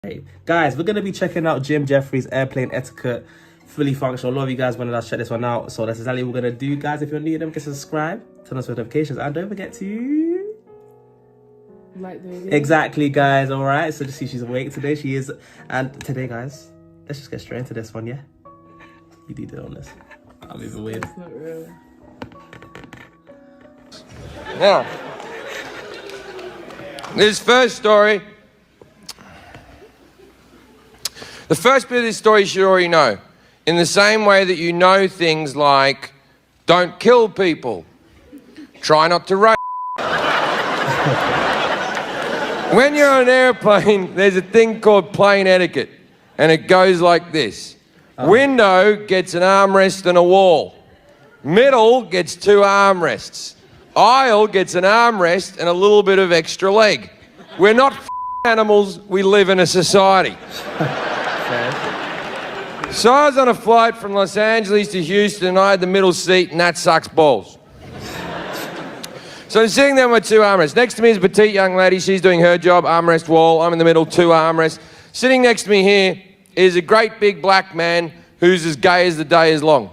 Hey, guys, we're going to be checking out Jeffries' Airplane Etiquette, fully functional. A lot of you guys wanted us to check this one out, so that's exactly what we're going to do. Guys, if you're new to them, get subscribe, turn on notifications, and don't forget to... like the video. Exactly, guys, all right? So just see she's awake today. She is. And today, guys, let's just get straight into this one, yeah? You did it on this. I'm even weird. It's not real. Now, this first story... The first bit of this story you should already know. In the same way that you know things like, don't kill people, try not to rape. When you're on an airplane, there's a thing called plane etiquette, and it goes like this. Window gets an armrest and a wall. Middle gets 2 armrests. Aisle gets an armrest and a little bit of extra leg. We're not animals, we live in a society. So I was on a flight from Los Angeles to Houston, and I had the middle seat, and that sucks balls. So I'm sitting there with 2 armrests. Next to me is a petite young lady. She's doing her job, armrest wall. I'm in the middle, 2 armrests. Sitting next to me here is a great big black man who's as gay as the day is long.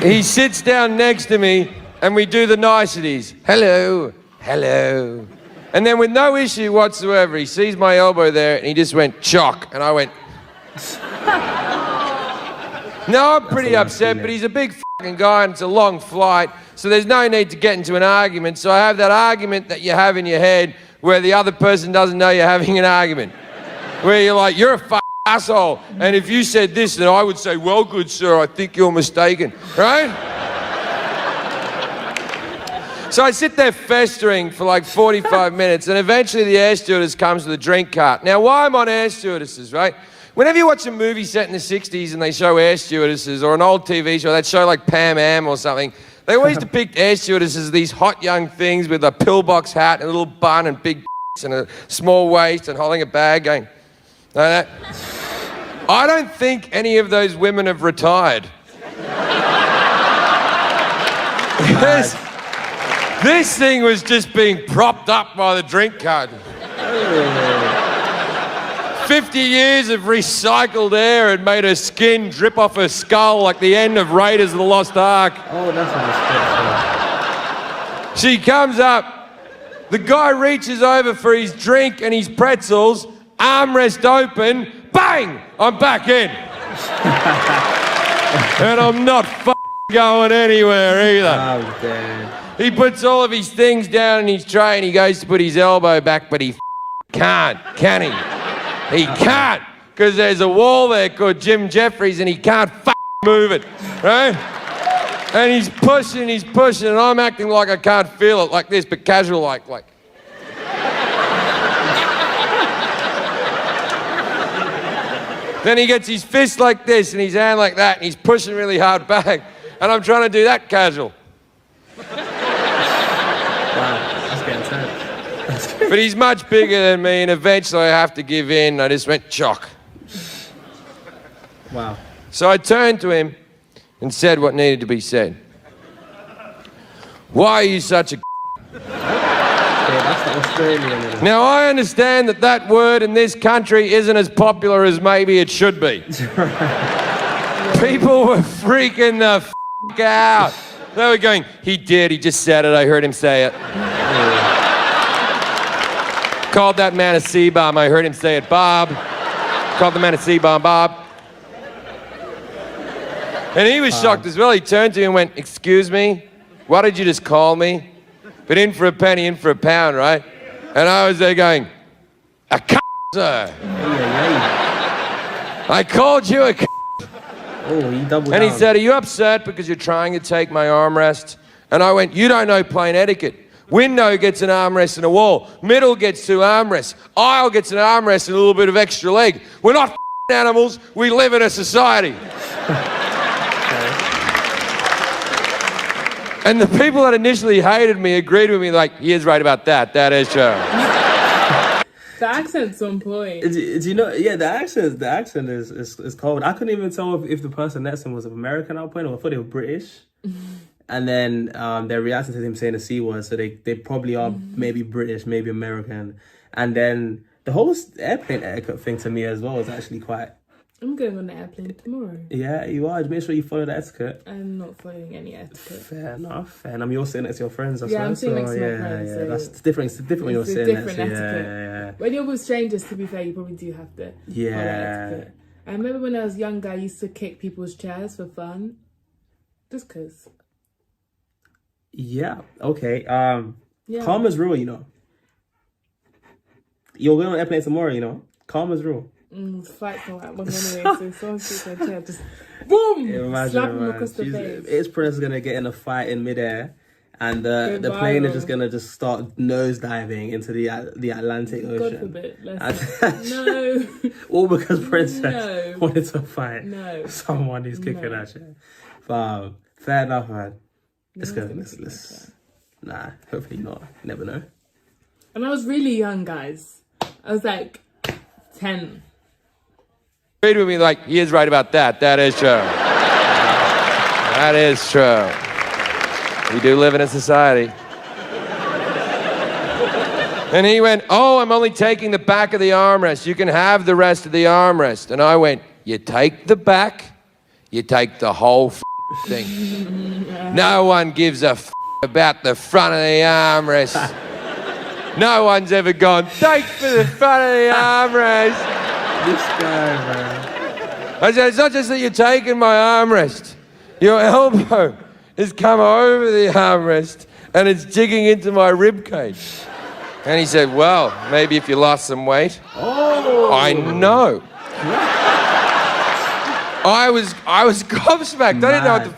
He sits down next to me, and we do the niceties. Hello, hello. And then with no issue whatsoever, he sees my elbow there, and he just went, chock. And I went... No, I'm pretty upset, but he's a big fucking guy and it's a long flight, so there's no need to get into an argument. So I have that argument that you have in your head where the other person doesn't know you're having an argument. Where you're like, you're a fucking asshole, and if you said this, then I would say, well, good sir, I think you're mistaken, right? So I sit there festering for like 45 minutes, and eventually the air stewardess comes with a drink cart. Now, why I'm on air stewardesses, right? Whenever you watch a movie set in the 60s and they show air stewardesses, or an old TV show, that show like Pam Am or something, they always depict air stewardesses as these hot young things with a pillbox hat and a little bun and big and a small waist and holding a bag going, like that. I don't think any of those women have retired. This thing was just being propped up by the drink cart. 50 years of recycled air had made her skin drip off her skull like the end of Raiders of the Lost Ark. Oh, that's a She comes up. The guy reaches over for his drink and his pretzels. Armrest open. Bang! I'm back in. And I'm not going anywhere either. Oh, damn. He puts all of his things down in his tray and he goes to put his elbow back, but he can't, can he? He can't, because there's a wall there called Jeffries and he can't move it, right? And he's pushing, and I'm acting like I can't feel it, like this, but casual like. Then he gets his fist like this and his hand like that, and he's pushing really hard back, and I'm trying to do that casual. But he's much bigger than me, and eventually I have to give in. I just went, chock. Wow. So I turned to him and said what needed to be said. Why are you such a That's the Australian. Now, I understand that word in this country isn't as popular as maybe it should be. People were freaking the out. They were going, he just said it, I heard him say it. Called that man a C-bomb. I heard him say it, Bob. Called the man a C-bomb, Bob. And he was shocked as well. He turned to me and went, excuse me, what did you just call me? But in for a penny, in for a pound, right? And I was there going, a c***, sir. I called you a c***. Oh, he doubled And he down. said, are you upset because you're trying to take my armrest? And I went, you don't know plane etiquette. Window gets an armrest and a wall. Middle gets 2 armrests. Aisle gets an armrest and a little bit of extra leg. We're not animals. We live in a society. And the people that initially hated me agreed with me like, he is right about that. That is true. The accent's on point. Do you know? Yeah, the accent is cold. I couldn't even tell if the person next to him was American at one point, or I thought they were British. And then they're reacting to him saying the C word, so they probably are maybe British, maybe American. And then The whole airplane etiquette thing to me as well is actually quite... I'm going on the airplane tomorrow. Yeah, you are. Make sure you follow the etiquette. I'm not following any etiquette. Fair enough. And you're sitting next to your friends, I Yeah, I'm sitting next to my yeah, friends. Yeah, So that's different. It's different when you're sitting next to... Yeah. When you're with strangers, to be fair, you probably do have to follow etiquette. I remember when I was younger, I used to kick people's chairs for fun. Just because. Yeah, okay. Yeah. Karma's real, you know. You're going on an airplane tomorrow, you know. Karma's real. Fight for that one anyway, so someone sits on a chair, just boom! Slap him across the face. His prince gonna get in a fight in midair, and the plane is just gonna start nosediving into the Atlantic Ocean. God forbid. No. All because Princess wanted to fight someone who's kicking her chair. But fair enough, man. Let's go. Let's. Nah, hopefully not. Never know. And I was really young, guys. I was like 10. Agreed with me, like, he is right about that. That is true. That is true. We do live in a society. And he went, oh, I'm only taking the back of the armrest. You can have the rest of the armrest. And I went, you take the back, you take the whole thing. No one gives a about the front of the armrest. No one's ever gone, take for the front of the armrest. This guy, man. I said, it's not just that you're taking my armrest. Your elbow has come over the armrest and it's digging into my rib cage. And he said, well, maybe if you lost some weight. Oh. I know. I was gobsmacked. I didn't know what to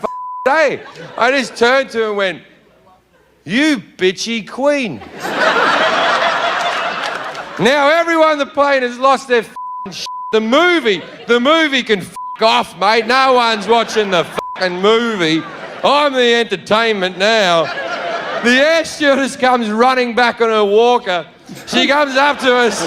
say. I just turned to him and went, you bitchy queen. Now everyone on the plane has lost their shit. The movie can off, mate. No one's watching the movie. I'm the entertainment now. The air stewardess comes running back on her walker. She comes up to us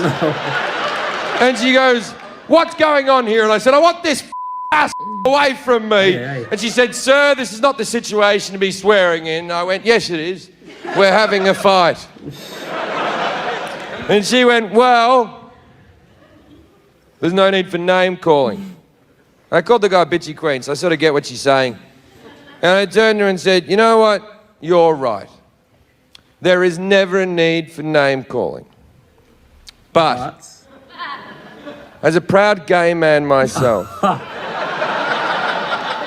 and she goes, what's going on here? And I said, I want this ass away from me. And she said, sir, this is not the situation to be swearing in. I went, yes, it is. We're having a fight. And she went, well, there's no need for name calling. I called the guy bitchy queen, so I sort of get what she's saying. And I turned to her and said, you know what? You're right. There is never a need for name calling. But as a proud gay man myself,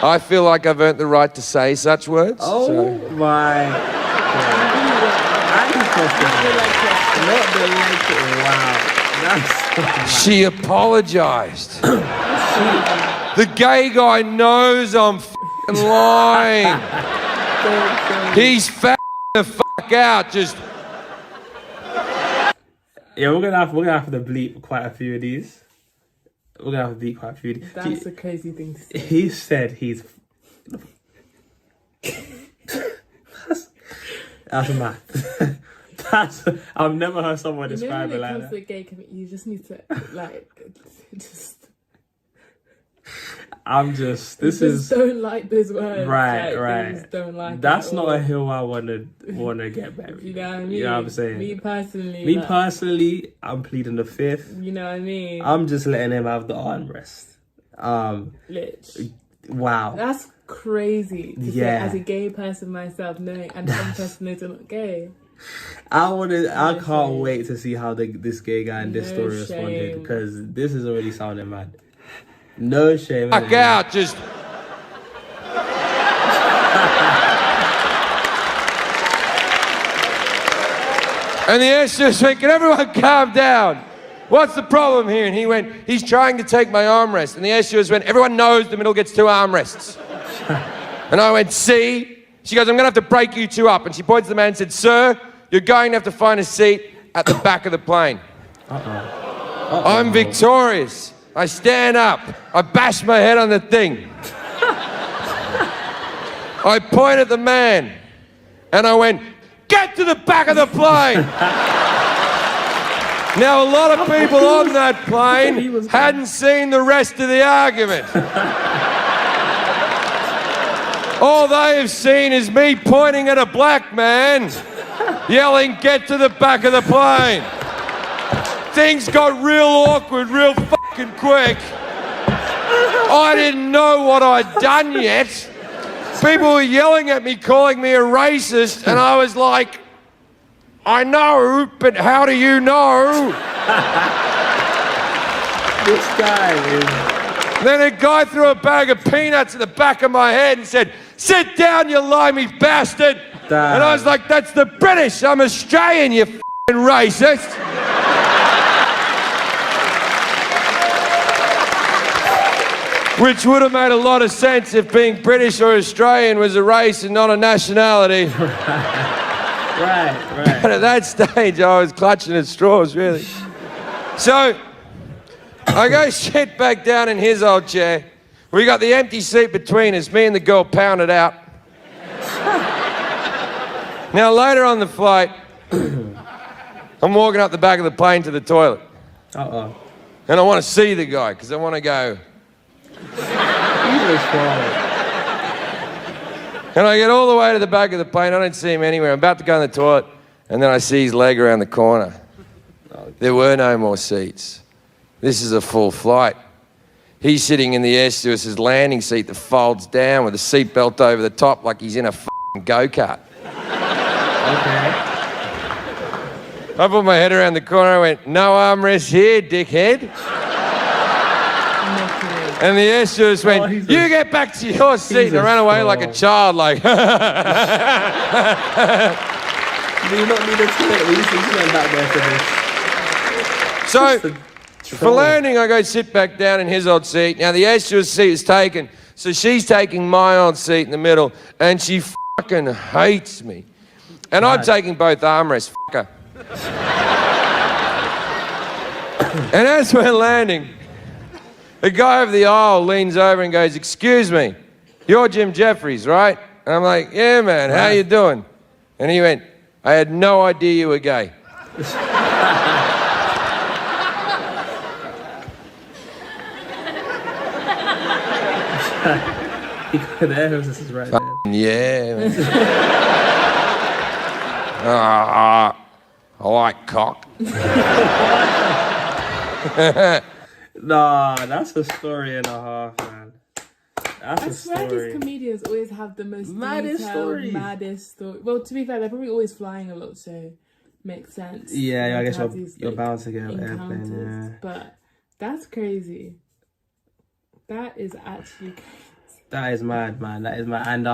I feel like I've earned the right to say such words. Oh my God. Wow. She apologized. The gay guy knows I'm f***ing lying. He's the fuck out. Just. Yeah, we're gonna have to bleep quite a few of these. We're gonna have to bleep quite a few of these. That's a crazy thing to say. He said he's. That's mad. I've never heard someone describe it like that. When it comes to gay community, you just need to just. This don't like those words. Right. Just don't like. That's not a hill I wanna get married. You know what I mean? You know what I'm saying? Me personally, I'm pleading the fifth. You know what I mean? I'm just letting him have the armrest. Lich. Wow. That's crazy to say as a gay person myself, knowing and some person knows I'm not gay. I can't wait to see how this gay guy in this story responded, because this is already sounding mad. No shame. Fuck out, just. And the air stewardess went, can everyone calm down? What's the problem here? And he went, he's trying to take my armrest. And the air stewardess went, everyone knows the middle gets 2 armrests. And I went, see? She goes, I'm going to have to break you 2 up. And she points to the man and said, sir, you're going to have to find a seat at the back of the plane. I'm victorious. I stand up. I bash my head on the thing. I point at the man. And I went, get to the back of the plane. Now, a lot of people on that plane hadn't seen the rest of the argument. All they have seen is me pointing at a black man, yelling, get to the back of the plane. things got real awkward real fucking quick. I didn't know what I'd done yet. People were yelling at me, calling me a racist, and I was like, I know, but how do you know? This guy is... Then a guy threw a bag of peanuts at the back of my head and said, sit down, you limey bastard. Damn. And I was like, that's the British. I'm Australian, you f***ing racist. Which would have made a lot of sense if being British or Australian was a race and not a nationality. Right. But at that stage, I was clutching at straws, really. So, I go sit back down in his old chair. We got the empty seat between us. Me and the girl pounded out. Now, later on the flight, I'm walking up the back of the plane to the toilet. Uh-oh. And I want to see the guy, because I want to go... And I get all the way to the back of the plane. I don't see him anywhere. I'm about to go in the toilet, and then I see his leg around the corner. There were no more seats. This is a full flight. He's sitting in the air stewardess's landing seat that folds down with a seatbelt over the top like he's in a f***ing go-kart. Okay. I put my head around the corner. I went, no armrest here, dickhead. And the air stewardess went, you get back to your seat. And I ran away like a child, like... Do you not need a toilet? We used to went back there for this. So, for landing, I go sit back down in his old seat. Now, the air stewardess seat is taken, so she's taking my old seat in the middle, and she fucking hates me. And I'm taking both armrests, fuck her. And as we're landing, the guy over the aisle leans over and goes, excuse me, you're Jim Jeffries, right? And I'm like, yeah, man, how you doing? And he went, I had no idea you were gay. The air hostess is right there. Yeah. I like cock. Nah, that's a story and a half, man. That's I a swear story. these comedians always have the most Maddest stories. maddest story. Well, to be fair, they're probably always flying a lot, so makes sense. Yeah, I guess have you're these, bound to get an encounters. airplane, yeah. But that's crazy. That is actually crazy. That is mad, man. That is mad. And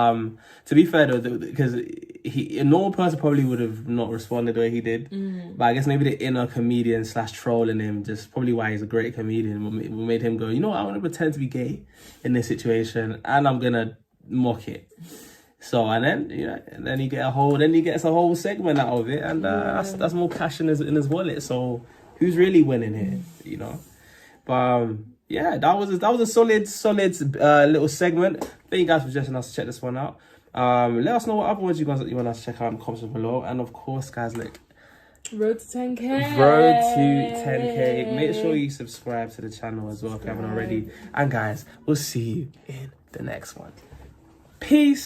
to be fair though, because a normal person probably would have not responded the way he did. But I guess maybe the inner comedian / troll in him, just probably why he's a great comedian, made him go, you know what, I want to pretend to be gay in this situation, and I'm gonna mock it. So and then he gets a whole segment out of it, and that's more cash in his wallet. So who's really winning here, you know? But yeah, that was a solid little segment. Thank you guys for suggesting us to check this one out. Let us know what other ones you want us to check out in the comments below. And of course, guys, look, road to 10K. Road to 10K. Make sure you subscribe to the channel as well if you haven't already. And guys, we'll see you in the next one. Peace.